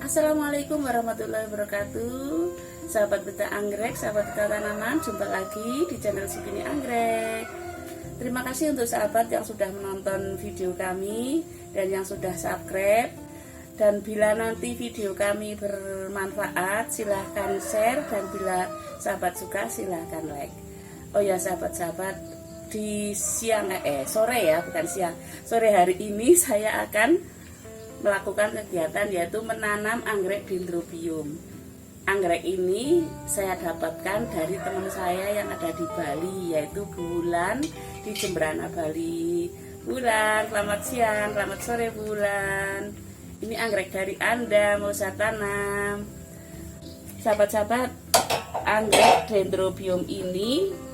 Assalamualaikum warahmatullahi wabarakatuh. Sahabat Beta Anggrek, sahabat Beta Tanaman, jumpa lagi di channel Sukini Anggrek. Terima kasih untuk sahabat yang sudah menonton video kami dan yang sudah subscribe. Dan bila nanti video kami bermanfaat, silahkan share, dan bila sahabat suka silahkan like. Oh ya sahabat-sahabat, di sore ya, bukan siang, sore hari ini saya akan melakukan kegiatan yaitu menanam anggrek dendrobium. Anggrek ini saya dapatkan dari teman saya yang ada di Bali, yaitu Bulan di Jemberana, Bali. Bulan, selamat siang, selamat sore Bulan. Ini anggrek dari Anda mau saya tanam. Sahabat-sahabat, anggrek dendrobium ini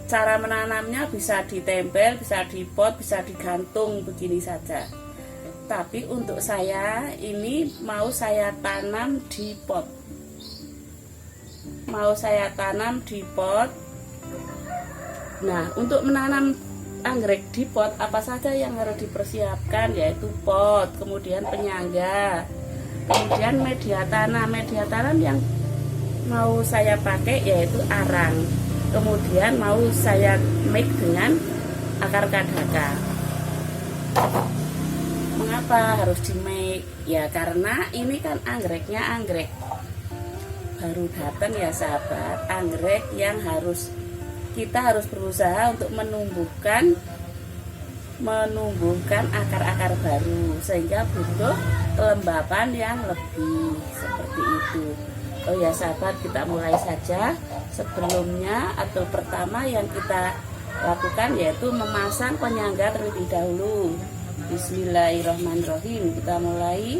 cara menanamnya bisa ditempel, bisa dipot, bisa digantung begini saja. Tapi untuk saya ini mau saya tanam di pot. Mau saya tanam di pot. Nah, untuk menanam anggrek di pot apa saja yang harus dipersiapkan, yaitu pot, kemudian penyangga, kemudian media tanam. Media tanam yang mau saya pakai yaitu arang. Kemudian mau saya mix dengan akar kadaka. Mengapa harus di mix? Ya karena ini kan anggreknya anggrek baru datang ya sahabat. Anggrek yang kita harus berusaha untuk menumbuhkan akar-akar baru, sehingga butuh kelembapan yang lebih seperti itu. Oh ya sahabat, kita mulai saja. Sebelumnya atau pertama yang kita lakukan yaitu memasang penyangga terlebih dahulu. Bismillahirrahmanirrahim. Kita mulai.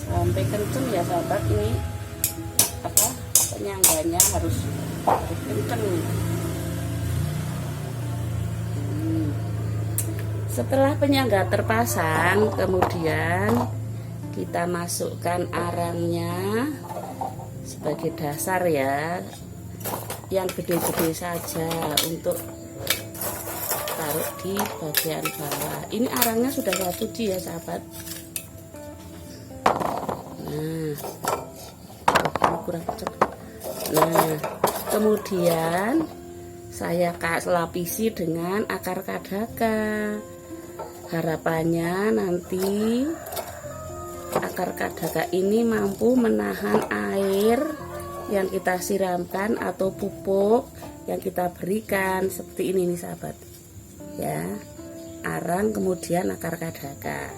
Sampai kenceng ya sahabat, ini penyangganya harus kenceng. Setelah penyangga terpasang, kemudian kita masukkan arangnya sebagai dasar ya, yang gede-gede saja untuk taruh di bagian bawah. Ini arangnya sudah saya cuci ya sahabat. Nah, kurang kecil. Nah, kemudian saya lapisi dengan akar kadaka. Harapannya nanti akar kadaka ini mampu menahan air yang kita siramkan atau pupuk yang kita berikan, seperti ini nih sahabat. Ya, arang kemudian akar kadaka.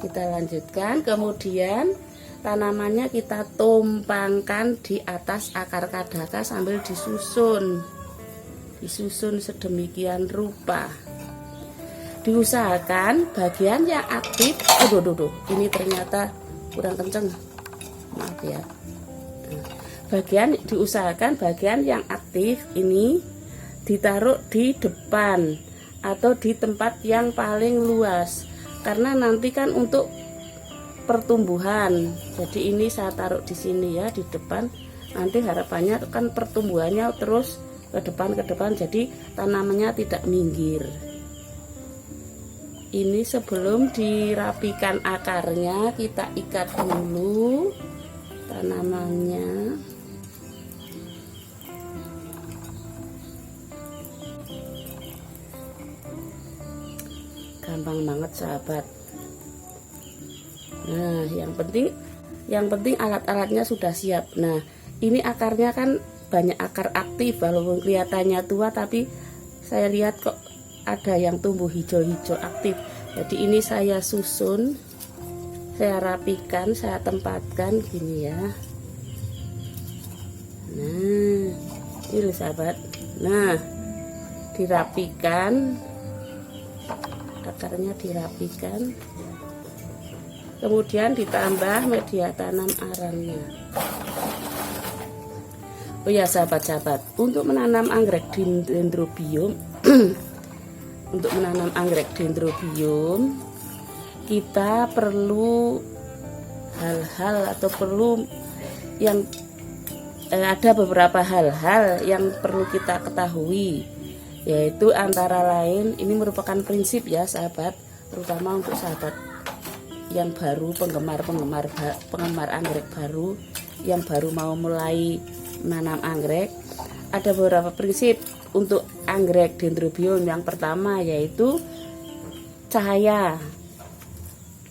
Kita lanjutkan, kemudian tanamannya kita tumpangkan di atas akar kadaka sambil disusun sedemikian rupa. Diusahakan bagian yang aktif, ini ternyata kurang kenceng, maaf ya. Diusahakan bagian yang aktif ini ditaruh di depan atau di tempat yang paling luas, karena nanti kan untuk pertumbuhan. Jadi ini saya taruh di sini ya, di depan. Nanti harapannya kan pertumbuhannya terus ke depan, jadi tanamannya tidak minggir. Ini sebelum dirapikan akarnya, kita ikat dulu tanamannya. Gampang banget sahabat. Nah, yang penting alat-alatnya sudah siap. Nah, ini akarnya kan banyak akar aktif, walaupun kelihatannya tua, tapi saya lihat kok ada yang tumbuh hijau-hijau aktif. Jadi ini saya susun, saya rapikan, saya tempatkan gini ya. Nah, ini sahabat. Nah, dirapikan, akarnya dirapikan. Kemudian ditambah media tanam arangnya. Oh ya sahabat-sahabat, untuk menanam anggrek dendrobium kita perlu hal-hal atau perlu yang ada beberapa hal-hal yang perlu kita ketahui, yaitu antara lain ini merupakan prinsip ya sahabat, terutama untuk sahabat yang baru, penggemar anggrek baru yang baru mau mulai menanam anggrek. Ada beberapa prinsip untuk anggrek dendrobium. Yang pertama yaitu cahaya,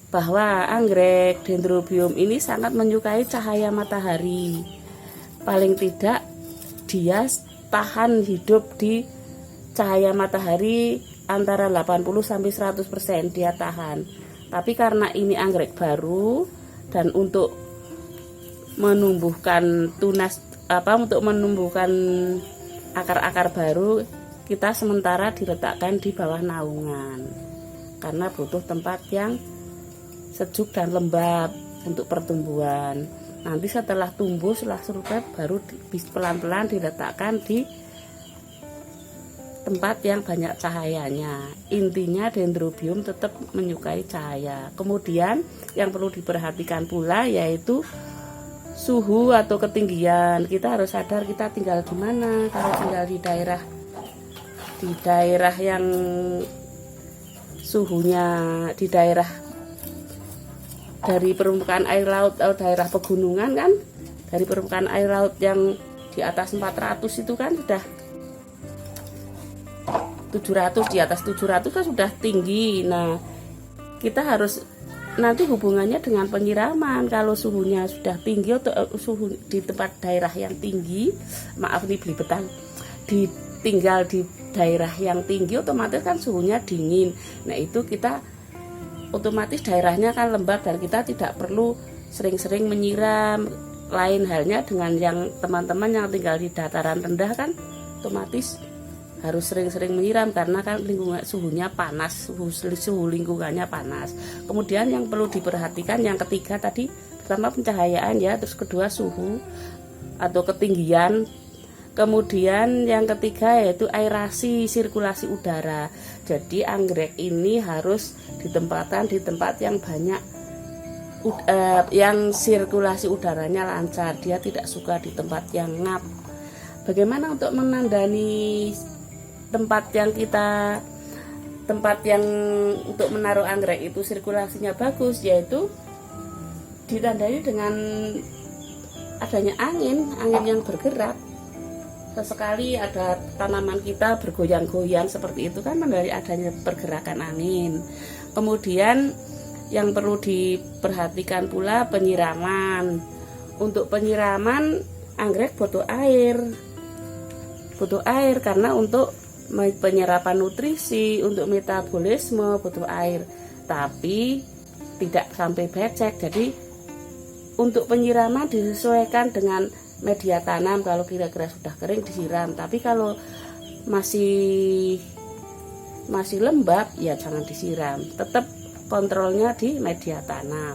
bahwa anggrek dendrobium ini sangat menyukai cahaya matahari. Paling tidak dia tahan hidup di cahaya matahari antara 80-100% dia tahan. Tapi karena ini anggrek baru dan untuk menumbuhkan untuk menumbuhkan akar-akar baru, kita sementara diletakkan di bawah naungan karena butuh tempat yang sejuk dan lembab untuk pertumbuhan. Nanti setelah tumbuh, setelah surut, baru pelan-pelan diletakkan di tempat yang banyak cahayanya. Intinya dendrobium tetap menyukai cahaya. Kemudian yang perlu diperhatikan pula yaitu suhu atau ketinggian. Kita harus sadar kita tinggal di mana. Kalau tinggal di daerah yang suhunya di daerah dari permukaan air laut atau daerah pegunungan kan, dari permukaan air laut yang di atas 400 itu kan sudah 700, di atas 700 kan sudah tinggi. Nah, kita harus nanti hubungannya dengan penyiraman. Kalau suhunya sudah tinggi atau suhu di tempat daerah yang tinggi, maaf nih beli betang, tinggal di daerah yang tinggi otomatis kan suhunya dingin. Nah, itu kita otomatis daerahnya kan lembab dan kita tidak perlu sering-sering menyiram. Lain halnya dengan yang teman-teman yang tinggal di dataran rendah kan otomatis harus sering-sering menyiram karena kan lingkungan suhunya panas, suhu lingkungannya panas. Kemudian yang perlu diperhatikan yang ketiga tadi, pertama pencahayaan ya, terus kedua suhu atau ketinggian. Kemudian yang ketiga yaitu aerasi, sirkulasi udara. Jadi anggrek ini harus ditempatkan di tempat yang banyak yang sirkulasi udaranya lancar. Dia tidak suka di tempat yang ngap. Bagaimana untuk menandani tempat yang untuk menaruh anggrek itu sirkulasinya bagus, yaitu ditandai dengan adanya angin yang bergerak. Sesekali ada tanaman kita bergoyang-goyang seperti itu kan menandai adanya pergerakan angin. Kemudian yang perlu diperhatikan pula penyiraman. Untuk penyiraman anggrek butuh air karena untuk penyerapan nutrisi, untuk metabolisme butuh air, tapi tidak sampai becek. Jadi untuk penyiraman disesuaikan dengan media tanam. Kalau kira-kira sudah kering disiram, tapi kalau masih lembab ya jangan disiram, tetap kontrolnya di media tanam.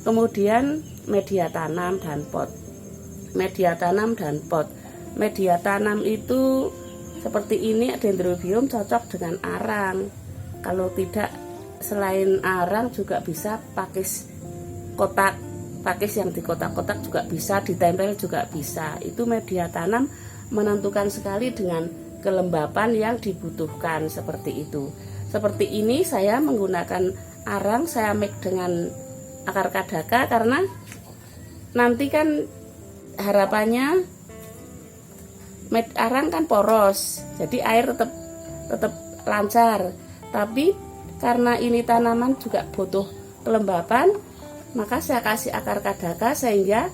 Kemudian media tanam dan pot. Media tanam itu seperti ini, dendrobium cocok dengan arang. Kalau tidak, selain arang juga bisa pakis kotak. Pakis yang di kotak-kotak juga bisa, ditempel juga bisa. Itu media tanam menentukan sekali dengan kelembapan yang dibutuhkan seperti itu. Seperti ini saya menggunakan arang, saya mix dengan akar kadaka karena nanti kan harapannya arang kan poros, jadi air tetap lancar. Tapi karena ini tanaman juga butuh kelembapan, maka saya kasih akar kadaka sehingga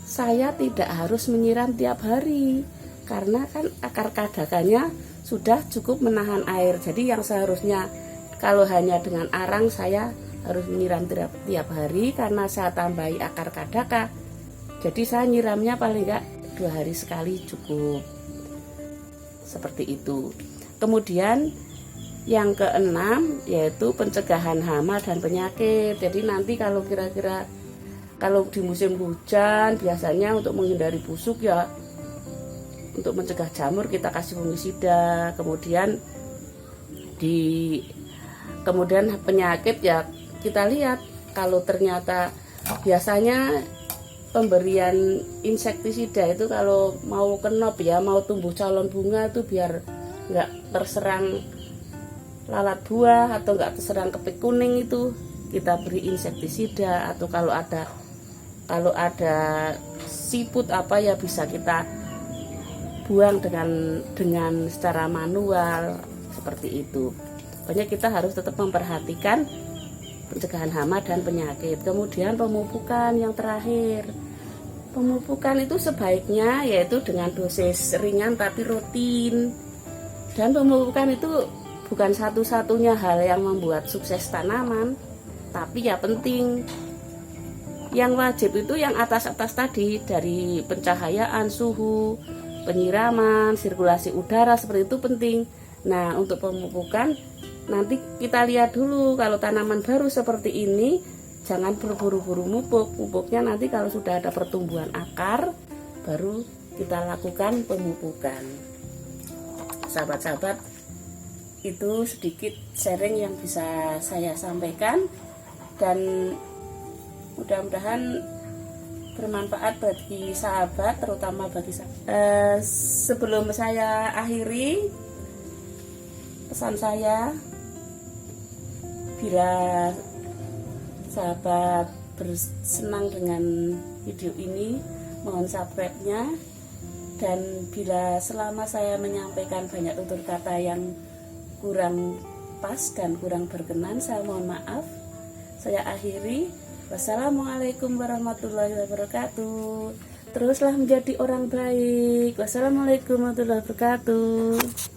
saya tidak harus menyiram tiap hari karena kan akar kadakanya sudah cukup menahan air. Jadi yang seharusnya kalau hanya dengan arang saya harus menyiram tiap hari, karena saya tambahi akar kadaka, jadi saya nyiramnya paling enggak 2 hari sekali cukup. Seperti itu. Kemudian yang keenam yaitu pencegahan hama dan penyakit. Jadi nanti kalau kira-kira kalau di musim hujan biasanya untuk menghindari busuk ya, untuk mencegah jamur kita kasih fungisida. Kemudian di Kemudian penyakit ya kita lihat, kalau ternyata biasanya pemberian insektisida itu kalau mau kenop ya, mau tumbuh calon bunga itu biar nggak terserang lalat buah atau nggak terserang kepik kuning, itu kita beri insektisida. Atau kalau ada siput apa ya bisa kita buang dengan secara manual seperti itu. Pokoknya kita harus tetap memperhatikan pencegahan hama dan penyakit. Kemudian pemupukan yang terakhir. Pemupukan itu sebaiknya yaitu dengan dosis ringan tapi rutin. Dan pemupukan itu bukan satu-satunya hal yang membuat sukses tanaman, tapi ya penting. Yang wajib itu yang atas-atas tadi, dari pencahayaan, suhu, penyiraman, sirkulasi udara, seperti itu penting. Nah, untuk pemupukan nanti kita lihat dulu, kalau tanaman baru seperti ini jangan berburu-buru mupuk. Mupuknya nanti kalau sudah ada pertumbuhan akar baru kita lakukan pemupukan. Sahabat-sahabat, itu sedikit sharing yang bisa saya sampaikan dan mudah-mudahan bermanfaat bagi sahabat, terutama bagi saya. Sebelum saya akhiri, pesan saya, bila sahabat bersenang dengan video ini, mohon subscribe-nya. Dan bila selama saya menyampaikan banyak tutur kata yang kurang pas dan kurang berkenan, saya mohon maaf. Saya akhiri. Wassalamualaikum warahmatullahi wabarakatuh. Teruslah menjadi orang baik. Wassalamualaikum warahmatullahi wabarakatuh.